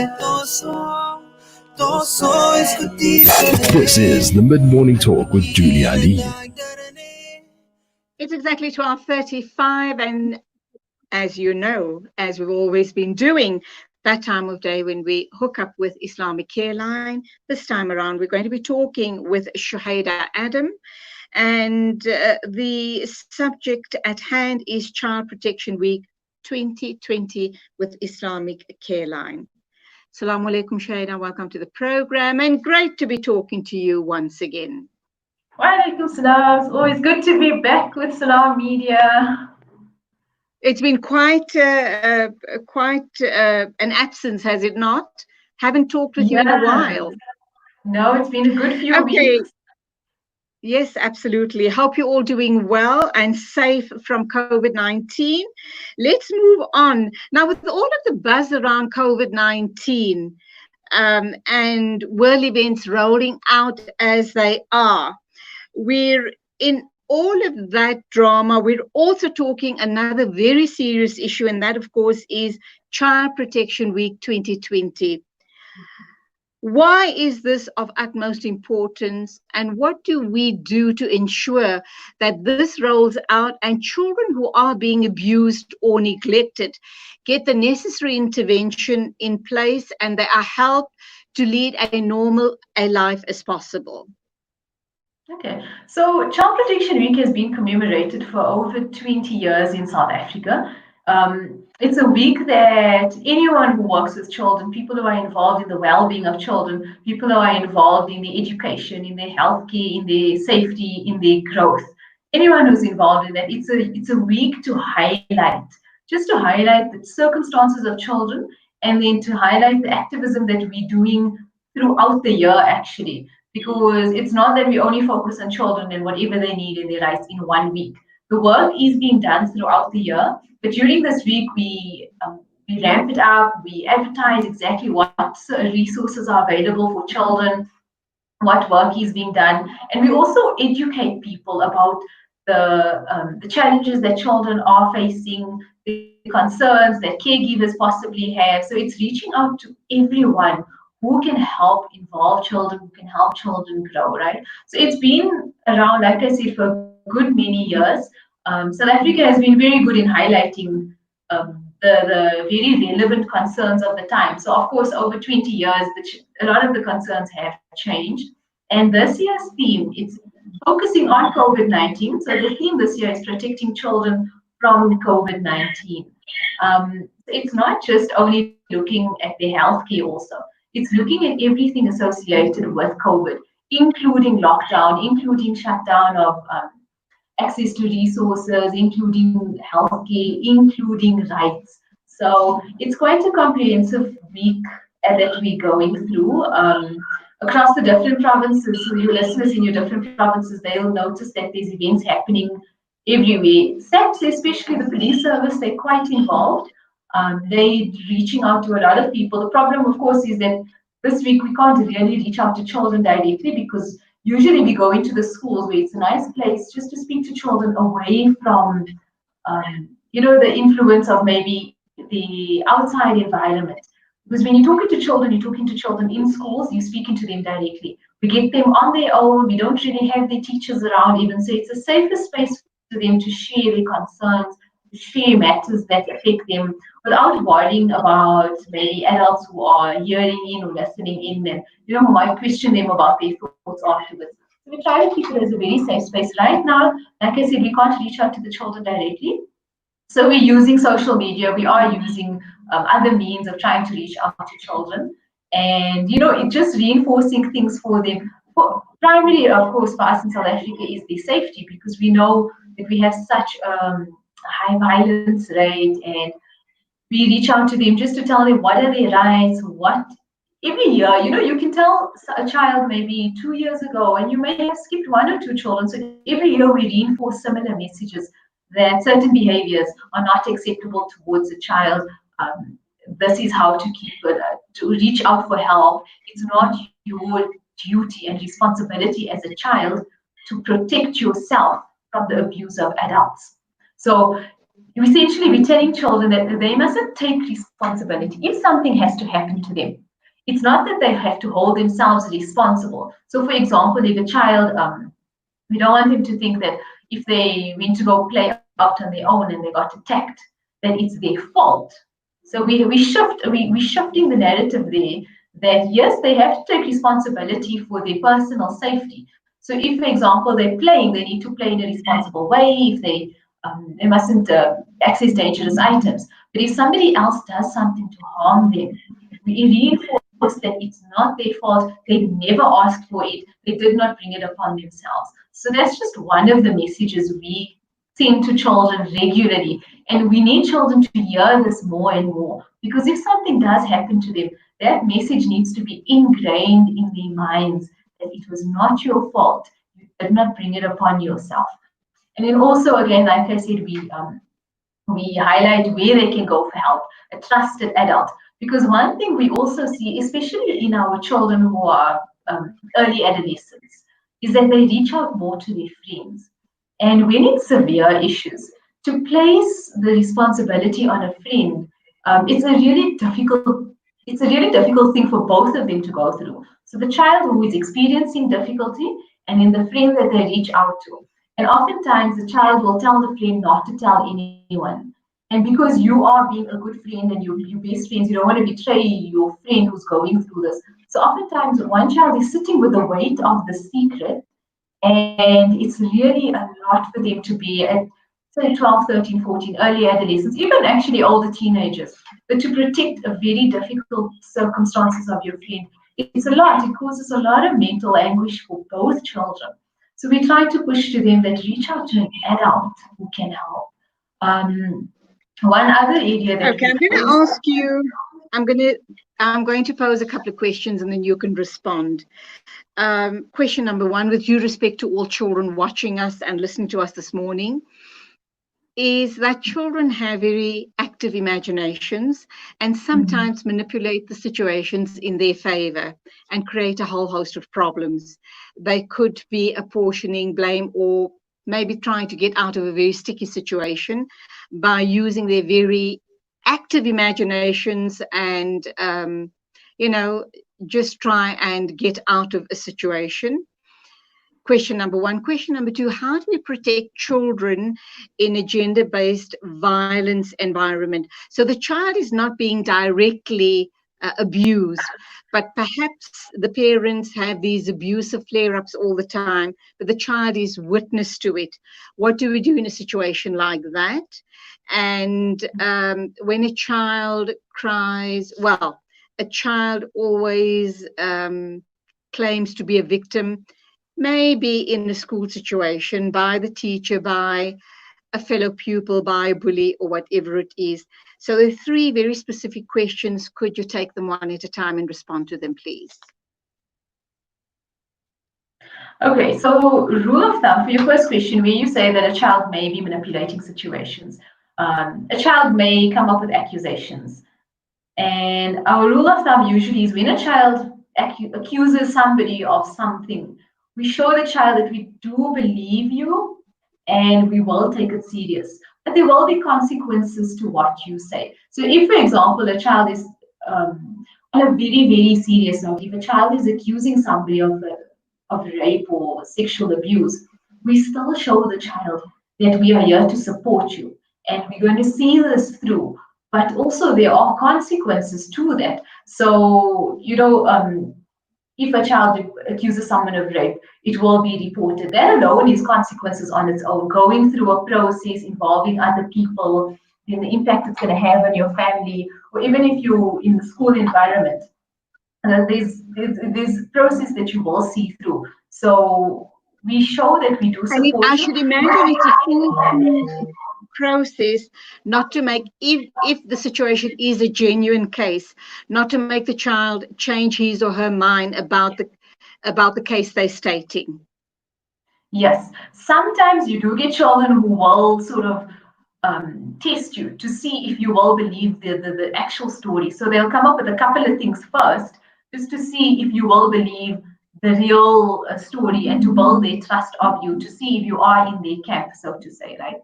This is the Mid-Morning Talk with Julia Lee. It's exactly 12:35, and as you know, as we've always been doing, that time of day when we hook up with Islamic Careline. This time around, we're going to be talking with Shuhaida Adam, and the subject at hand is Child Protection Week 2020 with Islamic Careline. Assalamu alaikum, Shuhaida. Welcome to the program, and great to be talking to you once again. Wa alaikum salam. It's always good to be back with Salam Media. It's been quite an absence, has it not? Haven't talked with you in a while. No, it's been a good few weeks. Yes, absolutely. Hope you're all doing well and safe from COVID-19. Let's move on. Now, with all of the buzz around COVID-19 and world events rolling out as they are, we're in all of that drama. We're also talking another very serious issue, and that, of course, is Child Protection Week 2020. Why is this of utmost importance, and what do we do to ensure that this rolls out and children who are being abused or neglected get the necessary intervention in place and they are helped to lead a normal life as possible? Okay, so Child Protection Week has been commemorated for over 20 years in South Africa. It's a week that anyone who works with children, people who are involved in the well-being of children, people who are involved in their education, in their healthcare, in their safety, in their growth, anyone who's involved in that, it's a week to highlight, just to highlight the circumstances of children, and then to highlight the activism that we're doing throughout the year, actually. Because it's not that we only focus on children and whatever they need and their rights in 1 week. The work is being done throughout the year, but during this week we ramp it up, we advertise exactly what resources are available for children, what work is being done, and we also educate people about the challenges that children are facing, the concerns that caregivers possibly have. So it's reaching out to everyone who can help involve children, who can help children grow, right? So it's been around, like I said, for a good many years. South Africa has been very good in highlighting the very relevant concerns of the time. So of course, over 20 years, a lot of the concerns have changed. And this year's theme, it's focusing on COVID-19. So the theme this year is protecting children from COVID-19. It's not just only looking at their healthcare also. It's looking at everything associated with COVID, including lockdown, including shutdown of access to resources, including healthcare, including rights. So it's quite a comprehensive week that we're going through across the different provinces. So your listeners in your different provinces, they'll notice that there's events happening everywhere. SAPS, especially the police service, they're quite involved. They're reaching out to a lot of people. The problem, of course, is that this week we can't really reach out to children directly, because usually we go into the schools where it's a nice place just to speak to children away from, the influence of maybe the outside environment. Because when you're talking to children in schools, you're speaking to them directly. We get them on their own. We don't really have their teachers around even. So it's a safer space for them to share their concerns, to share matters that affect them without worrying about maybe adults who are hearing in or listening in, and who might question them about their thoughts afterwards. So we try to keep it as a very safe space. Right now, like I said, we can't reach out to the children directly. So we're using social media. We are using other means of trying to reach out to children, and it's just reinforcing things for them. Primarily, of course, for us in South Africa is their safety, because we know that we have such high violence rate, and we reach out to them just to tell them what are their rights, every year, you can tell a child maybe 2 years ago, and you may have skipped 1 or 2 children. So every year we reinforce similar messages that certain behaviors are not acceptable towards a child. This is how to keep it, to reach out for help. It's not your duty and responsibility as a child to protect yourself from the abuse of adults. So essentially we're telling children that they mustn't take responsibility if something has to happen to them. It's not that they have to hold themselves responsible. So, for example, if a child, we don't want them to think that if they went to go play out on their own and they got attacked, that it's their fault. So we're shifting the narrative there that yes, they have to take responsibility for their personal safety. So if, for example, they're playing, they need to play in a responsible way. If they mustn't access dangerous items. But if somebody else does something to harm them, we reinforce that it's not their fault. They never asked for it. They did not bring it upon themselves. So that's just one of the messages we send to children regularly. And we need children to hear this more and more. Because if something does happen to them, that message needs to be ingrained in their minds that it was not your fault. You did not bring it upon yourself. And then also, again, like I said, we highlight where they can go for help, a trusted adult. Because one thing we also see, especially in our children who are early adolescents, is that they reach out more to their friends. And when it's severe issues, to place the responsibility on a friend, it's a really difficult thing for both of them to go through. So the child who is experiencing difficulty, and then the friend that they reach out to. And oftentimes the child will tell the friend not to tell anyone. And because you are being a good friend and you're best friends, you don't want to betray your friend who's going through this. So oftentimes one child is sitting with the weight of the secret, and it's really a lot for them to be at, say, 12, 13, 14, early adolescents, even actually older teenagers. But to protect a very difficult circumstances of your friend, it's a lot. It causes a lot of mental anguish for both children. So we try to push to them that reach out to an adult who can help. One other area that okay, I'm going to ask you. I'm going to pose a couple of questions and then you can respond. Question number one, with due respect to all children watching us and listening to us this morning, is that children have very active imaginations and sometimes manipulate the situations in their favor and create a whole host of problems. They could be apportioning blame or maybe trying to get out of a very sticky situation by using their very active imaginations and, just try and get out of a situation. Question number one. Question number two, how do we protect children in a gender-based violence environment? So the child is not being directly abused, but perhaps the parents have these abusive flare-ups all the time, but the child is witness to it. What do we do in a situation like that? And when a child cries, well, a child always claims to be a victim, maybe in a school situation, by the teacher, by a fellow pupil, by a bully, or whatever it is. So there are three very specific questions. Could you take them one at a time and respond to them, please? Okay, so rule of thumb for your first question, where you say that a child may be manipulating situations, a child may come up with accusations. And our rule of thumb usually is when a child accuses somebody of something, we show the child that we do believe you and we will take it serious. But there will be consequences to what you say. So if, for example, a child is on a very, very serious note, if a child is accusing somebody of rape or sexual abuse, we still show the child that we are here to support you and we're going to see this through. But also there are consequences to that. So, if a child accuses someone of rape, it will be reported. That alone is consequences on its own. Going through a process involving other people, then the impact it's going to have on your family, or even if you're in the school environment, there's process that you will see through. So we show that we do support I should imagine it's a full process, not to make, if the situation is a genuine case, not to make the child change his or her mind about the case they're stating. Yes, sometimes you do get children who will sort of test you to see if you will believe the actual story. So they'll come up with a couple of things first, just to see if you will believe the real story and to build their trust of you, to see if you are in their camp, so to say, right?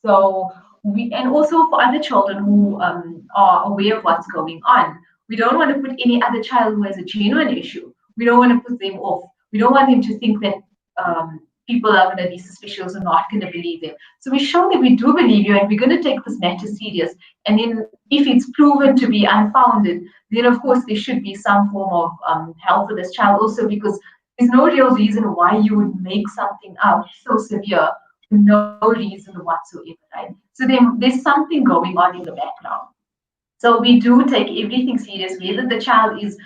So and also for other children who are aware of what's going on. We don't want to put any other child who has a genuine issue. We don't want to put them off. We don't want them to think that people are going to be suspicious or not going to believe them. So we show that we do believe you and we're going to take this matter serious. And then if it's proven to be unfounded, then of course there should be some form of help for this child also, because there's no real reason why you would make something up so severe for no reason whatsoever, right? So there's something going on in the background. So we do take everything serious, whether the child is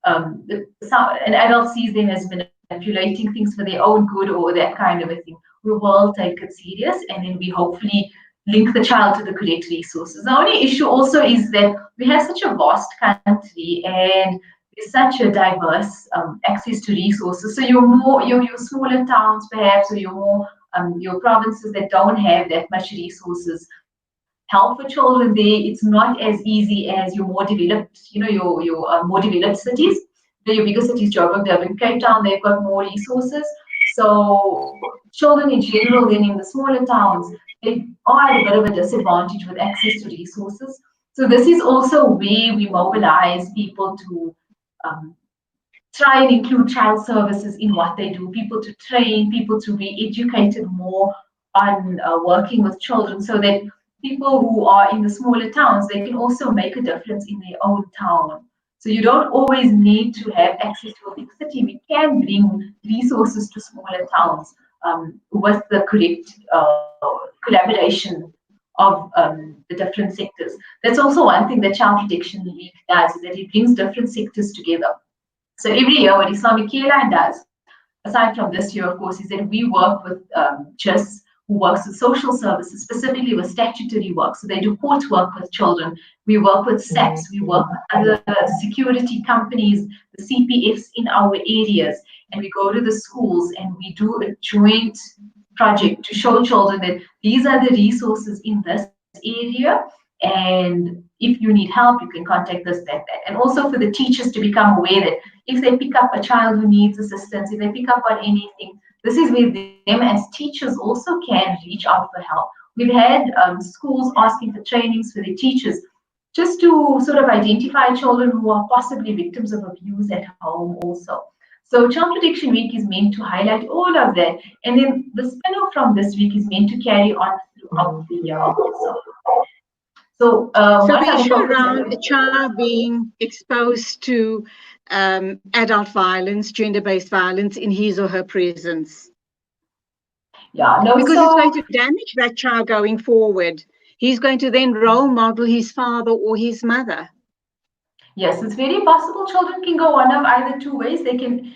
an adult sees them as manipulating things for their own good or that kind of a thing. We will take it serious, and then we hopefully link the child to the correct resources. The only issue also is that we have such a vast country and there's such a diverse access to resources. So your smaller towns perhaps, or your provinces that don't have that much resources, help for children there, it's not as easy as your more developed, your more developed cities. Your bigger cities, Joburg, Durban, Cape Town, they've got more resources. So children in general, then in the smaller towns, they are at a bit of a disadvantage with access to resources. So this is also where we mobilize people to try and include child services in what they do, people to train, people to be educated more on working with children, so that people who are in the smaller towns, they can also make a difference in their own town. So you don't always need to have access to a big city. We can bring resources to smaller towns with the correct collaboration of the different sectors. That's also one thing that Child Protection League does, is that it brings different sectors together. So every year what Islamic Careline does, aside from this year, of course, is that we work with JIS, who works with social services, specifically with statutory work. So they do court work with children. We work with SAPs. We work with other security companies, the CPFs in our areas. And we go to the schools and we do a joint project to show children that these are the resources in this area. And if you need help, you can contact this, that. And also for the teachers to become aware that if they pick up a child who needs assistance, if they pick up on anything, this is where them as teachers also can reach out for help. We've had schools asking for trainings for their teachers just to sort of identify children who are possibly victims of abuse at home also. So Child Protection Week is meant to highlight all of that. And then the spin-off from this week is meant to carry on throughout the year also. So the issue around a child being exposed to adult violence, gender-based violence in his or her presence. Yeah, no, because it's going to damage that child going forward. He's going to then role model his father or his mother. Yes, it's very possible children can go one of either two ways. They can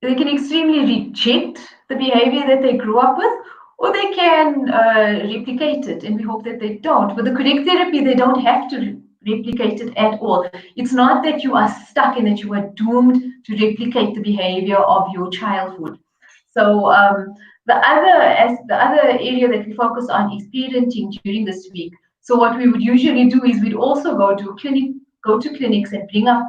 extremely reject the behavior that they grew up with, or they can replicate it, and we hope that they don't. With the correct therapy, they don't have to replicate it at all. It's not that you are stuck and that you are doomed to replicate the behavior of your childhood. So the other area that we focus on is parenting during this week. So what we would usually do is we'd also go to clinics and bring up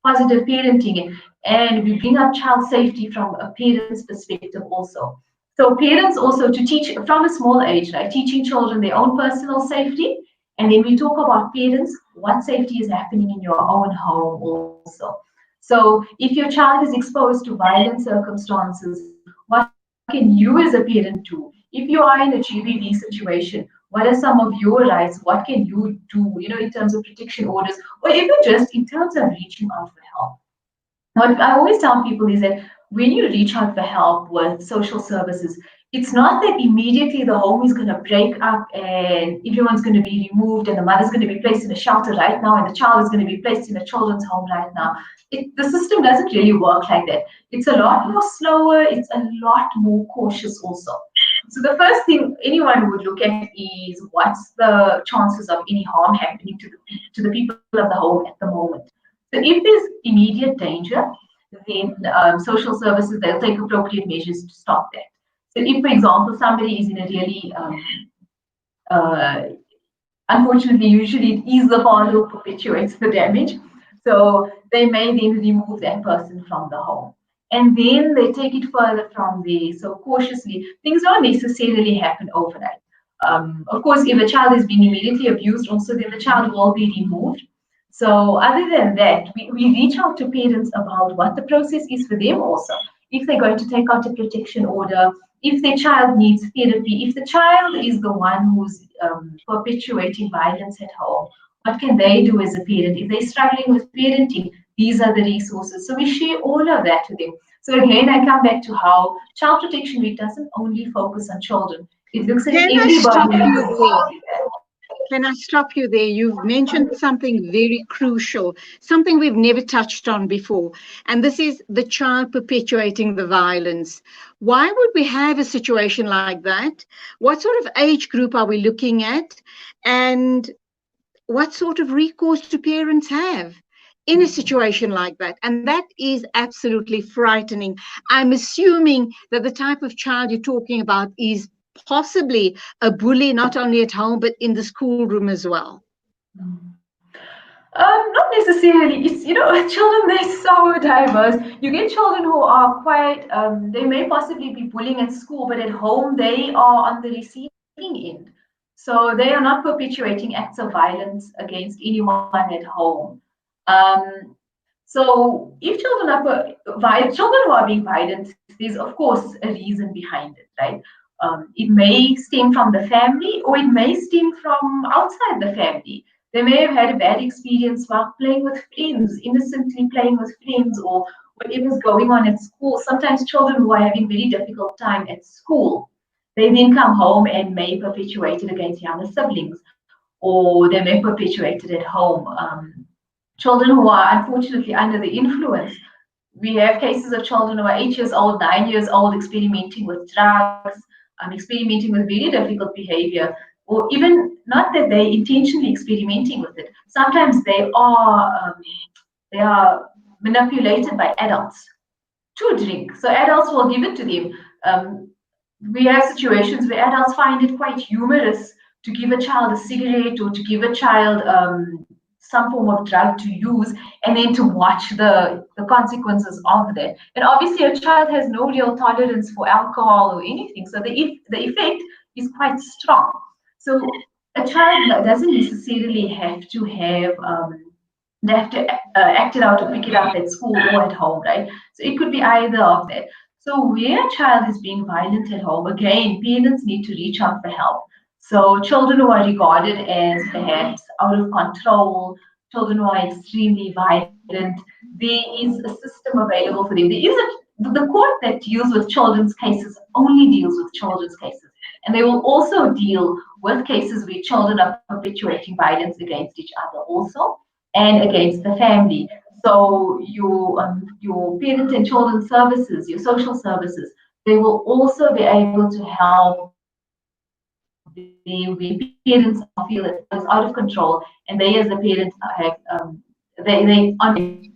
positive parenting, and we bring up child safety from a parent's perspective also. So parents also to teach from a small age, right? Teaching children their own personal safety. And then we talk about parents, what safety is happening in your own home also. So if your child is exposed to violent circumstances, what can you as a parent do? If you are in a GBV situation, what are some of your rights? What can you do, in terms of protection orders, or even just in terms of reaching out for help? What I always tell people is that when you reach out for help with social services, it's not that immediately the home is going to break up and everyone's going to be removed and the mother's going to be placed in a shelter right now and the child is going to be placed in a children's home right now. The system doesn't really work like that. It's a lot more slower. It's a lot more cautious also. So the first thing anyone would look at is what's the chances of any harm happening to the people of the home at the moment. So if there's immediate danger, then social services, they'll take appropriate measures to stop that. So if, for example, somebody is in a really, unfortunately, usually it is the father who perpetuates the damage. So they may then remove that person from the home. And then they take it further from there. So cautiously, things don't necessarily happen overnight. Of course, if a child is being immediately abused, also then the child will be removed. So other than that, we reach out to parents about what the process is for them also. If they're going to take out a protection order, if their child needs therapy, if the child is the one who's perpetuating violence at home, what can they do as a parent? If they're struggling with parenting, these are the resources. So we share all of that with them. So again, I come back to how Child Protection Week doesn't only focus on children. It looks at Can I stop everybody. you there? Can I stop you there? You've mentioned something very crucial, something we've never touched on before, and this is the child perpetuating the violence. Why would we have a situation like that? What sort of age group are we looking at? And what sort of recourse do parents have in a situation like that? And that is absolutely frightening. I'm assuming that the type of child you're talking about is possibly a bully, not only at home, but in the schoolroom as well. Not necessarily. It's, children, they're so diverse. You get children who are quite, they may possibly be bullying at school, but at home they are on the receiving end. So they are not perpetuating acts of violence against anyone at home. So if children are children who are being violent, there's of course a reason behind it, right? It may stem from the family, or it may stem from outside the family. They may have had a bad experience while playing with friends, innocently playing with friends, or whatever's going on at school. Sometimes children who are having very difficult time at school, they then come home and may perpetuate it against younger siblings, or they may perpetuate it at home. Children who are unfortunately under the influence. We have cases of children who are 8 years old, 9 years old, experimenting with drugs, experimenting with very difficult behavior, or even not that they intentionally experimenting with it. Sometimes they are manipulated by adults to drink. So adults will give it to them. We have situations where adults find it quite humorous to give a child a cigarette, or to give a child some form of drug to use, and then to watch the consequences of that. And obviously a child has no real tolerance for alcohol or anything, so the effect is quite strong. So a child doesn't necessarily have to have they have to act it out or pick it up at school or at home, right? So it could be either of that. So where a child is being violent at home, again, parents need to reach out for help. So children who are regarded as perhaps out of control, children who are extremely violent, there is a system available for them. There is the court that deals with children's cases only deals with children's cases. And they will also deal with cases where children are perpetuating violence against each other also, and against the family. So your parent and children services, your social services, they will also be able to help the parents feel that it's out of control, and they as the parents have they they're not helping.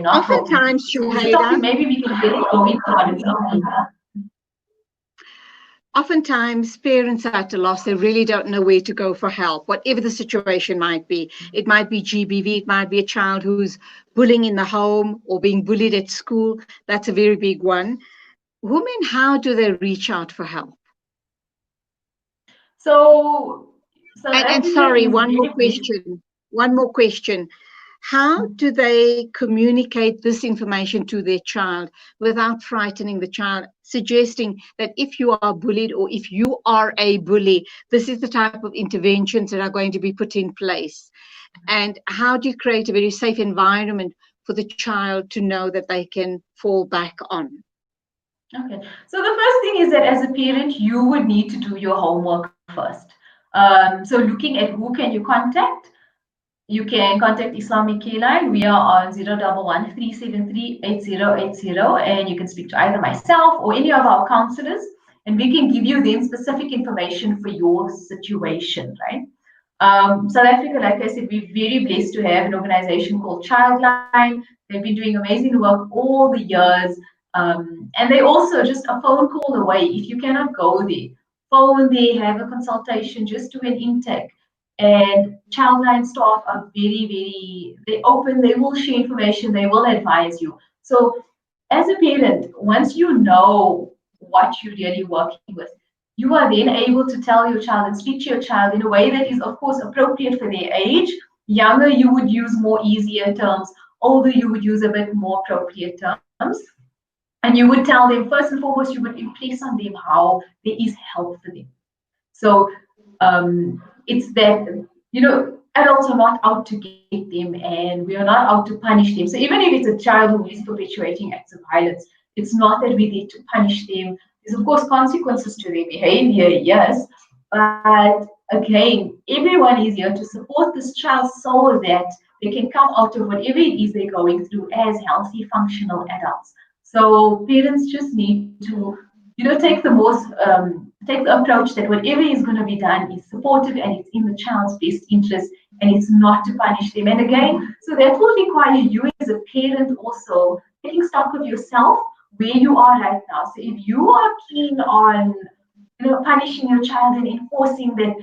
Oftentimes, So it's a topic maybe we can get going on its own. Oftentimes, parents are at a loss. They really don't know where to go for help, whatever the situation might be. It might be GBV, it might be a child who's bullying in the home or being bullied at school. That's a very big one. Women, how do they reach out for help? So and sorry, one more question. How do they communicate this information to their child without frightening the child, suggesting that if you are bullied or if you are a bully, this is the type of interventions that are going to be put in place? And how do you create a very safe environment for the child to know that they can fall back on? Okay, so the first thing is that as a parent, you would need to do your homework first. So looking at who can you contact. You can contact Islamic Careline. We are on 011 373 8080, and you can speak to either myself or any of our counselors, and we can give you then specific information for your situation, right? South Africa, like I said, we're very blessed to have an organization called Childline. They've been doing amazing work all the years. And they also just a phone call away. If you cannot go there, phone there, have a consultation, just do an intake. And Childline staff are they open, they will share information, they will advise you. So as a parent, once you know what you're really working with. You are then able to tell your child and speak to your child in a way that is, of course, appropriate for their age. Younger, you would use more easier terms. Older, you would use a bit more appropriate terms. And you would tell them, first and foremost, you would impress on them how there is help for them. So it's that, adults are not out to get them and we are not out to punish them. So even if it's a child who is perpetuating acts of violence, it's not that we're there to punish them. There's, of course, consequences to their behavior, yes. But again, everyone is here to support this child so that they can come out of whatever it is they're going through as healthy, functional adults. So parents just need to, take the approach that whatever is going to be done is supportive and it's in the child's best interest and it's not to punish them. And again, so that will require you as a parent also taking stock of yourself, where you are right now. So if you are keen on punishing your child and enforcing that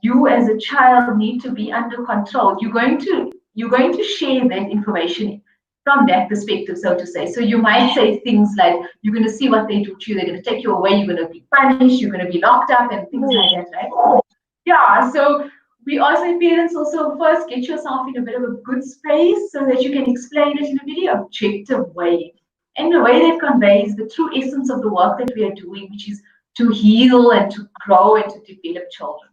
you as a child need to be under control, you're going to share that information from that perspective, so to say. So you might say things like, you're going to see what they do to you, they're going to take you away, you're going to be punished, you're going to be locked up, and things like that, right? Yeah, so we also, parents, also first get yourself in a bit of a good space so that you can explain it in a very objective way, in a way that conveys the true essence of the work that we are doing, which is to heal and to grow and to develop children.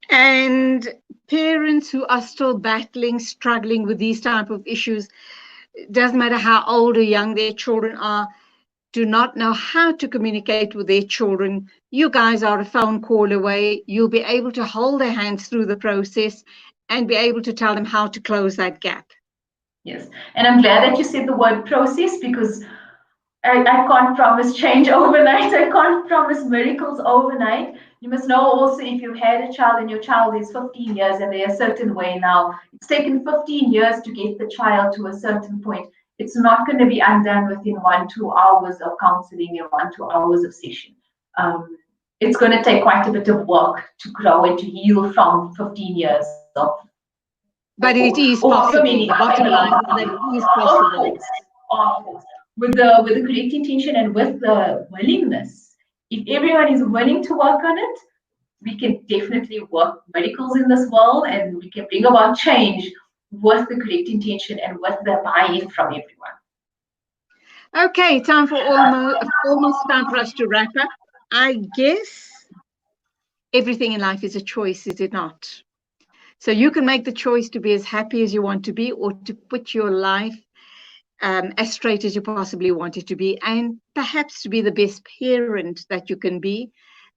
And parents who are still battling, struggling with these type of issues, doesn't matter how old or young their children are, do not know how to communicate with their children, you guys are a phone call away. You'll be able to hold their hands through the process and be able to tell them how to close that gap. Yes, and I'm glad that you said the word process, because I can't promise change overnight. I can't promise miracles overnight. You must know also, if you've had a child and your child is 15 years and they're a certain way now, it's taken 15 years to get the child to a certain point. It's not going to be undone within 1-2 hours of counseling and 1-2 hours of session. It's going to take quite a bit of work to grow and to heal from 15 years of. But it is possible. The bottom line is that it is possible. Of course. With the correct intention and with the willingness. If everyone is willing to work on it, we can definitely work miracles in this world and we can bring about change with the correct intention and with the buy-in from everyone. Okay, time for almost time for us to wrap up. I guess everything in life is a choice, is it not? So you can make the choice to be as happy as you want to be, or to put your life as straight as you possibly want it to be, and perhaps to be the best parent that you can be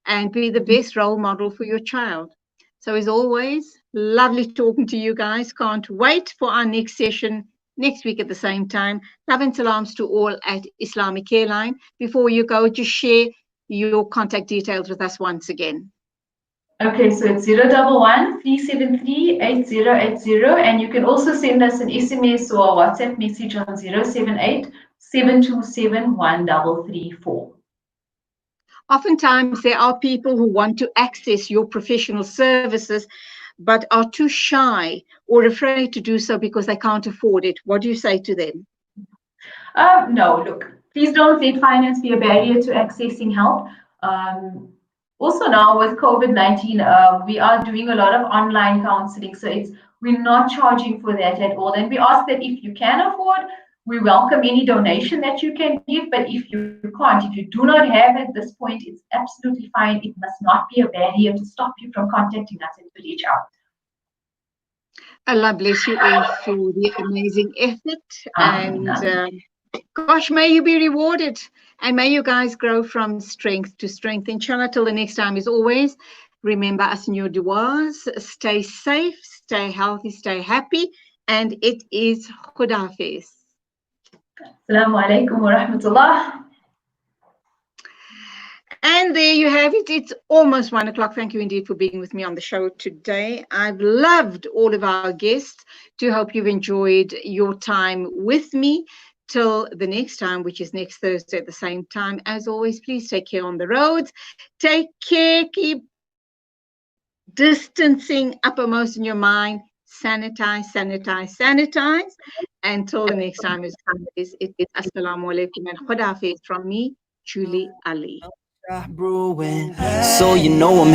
and be the best role model for your child. So as always, lovely talking to you guys. Can't wait for our next session next week at the same time. Love and salams to all at Islamic Careline. Before you go, just share your contact details with us once again. Okay, so it's 011 373 8080, and you can also send us an SMS or a WhatsApp message on 078 727 1334. Oftentimes, there are people who want to access your professional services, but are too shy or afraid to do so because they can't afford it. What do you say to them? No, look, please don't let finance be a barrier to accessing help. Also now with COVID-19, we are doing a lot of online counseling, so we're not charging for that at all. And we ask that if you can afford, we welcome any donation that you can give, but if you can't, if you do not have at this point, it's absolutely fine. It must not be a barrier to stop you from contacting us and to reach out. Allah bless you all for the amazing effort, and gosh, may you be rewarded, and may you guys grow from strength to strength. Inshallah, till the next time, as always, remember us in your du'as. Stay safe, stay healthy, stay happy, and it is Khuda Hafiz. Assalamu alaikum wa rahmatullah. And there you have it. It's almost 1 o'clock. Thank you indeed for being with me on the show today. I've loved all of our guests. Do hope you've enjoyed your time with me. Till the next time, which is next Thursday at the same time. As always, please take care on the roads. Take care. Keep distancing uppermost in your mind. sanitize, sanitize, sanitize. Until the next time, it is Assalamu alaikum and Khuda Hafiz from me, Julie Ali. So you know I'm